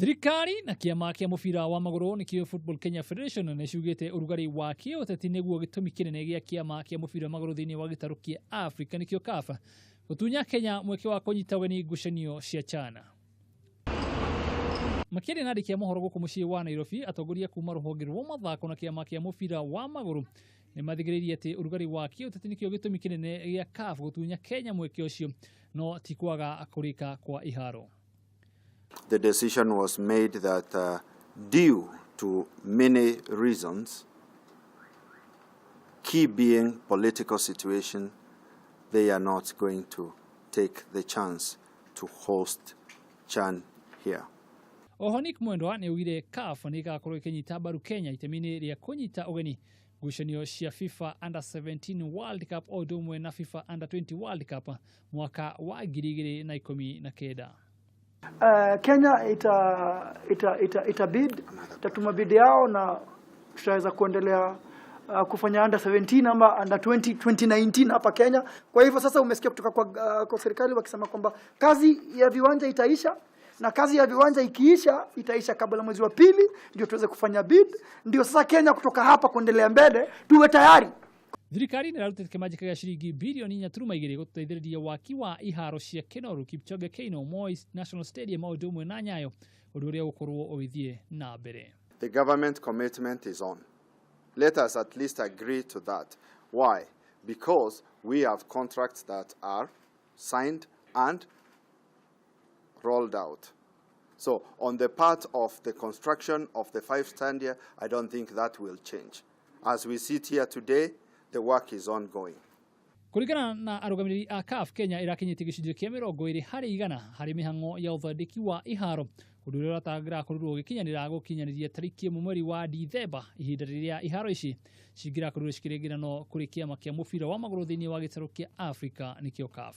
Thirikari na kiama kia mubira wa maguru nikio Football Kenya Federation niciugite urugari wa kiuteti niguo gitumi kinene gia kiama kia mubira maguru thiini wa gitaru kia Africa nikio kafa gutunya Kenya mweke wa kunyita ugeni ngucanio cia chana. Makiri nari kia mohoro guku mucii wa Nairobi atongoria kuma ruhonge rwa mathako na kiama kia mubira wa maguru nimathigiririe ati urugari wa kiuteti nikio gitumi kinene gia CAF gutunya Kenya mweke ucio no ti kwaga kurika kwa iharo. The decision was made that due to many reasons, key being political situation, they are not going to take the chance to host CHAN here. Ohonik mwendwa ni ugire CAF ni gakorwo ikinyita baru Kenya itemini ria kunyita ugeni ngucanio cia FIFA Under 17 World Cup o dumwe na FIFA Under 20 World Cup mwaka wa 2019. Kenya ita bid, tatuma bid yao na tutaweza kuendelea kufanya under 17 ama under 2019 hapa Kenya. Kwa hivyo sasa umesikia kutoka kwa serikali wakisema kwamba kazi ya viwanja itaisha, na kazi ya viwanja ikiisha itaisha kabla mwezi wa pili ndio tuweze kufanya bid. Ndio sasa Kenya kutoka hapa kuendelea mbele tuwe tayari. Thirikari nirarutite kimajika ya shiringi bilioni 4.2 guteithiriria waki wa iharo cia Kinoru Kipchoge Keino Moi National Stadium o dumwe na Nyayo undu uria ukorwo uithie na mbere. The government commitment is on. Let us at least agree to that. Why? Because we have contracts that are signed and rolled out. So on the part of the construction of the 5-standard, I don't think that will change. As we sit here today, the work is ongoing. Kurikana na arugamiri a CAF Kenya irakinyite gicunjĩ kia 20% hari mihango ya uthondeki wa iharo undu uria uratangira kururuo gikinyaniriria tariki mweri wa Dithemba ihinda riria iharo ici cingira kururuo cikiringirano kuri kiama kia mubira wa maguru thiini wa gitaru kia Africa nikio CAF.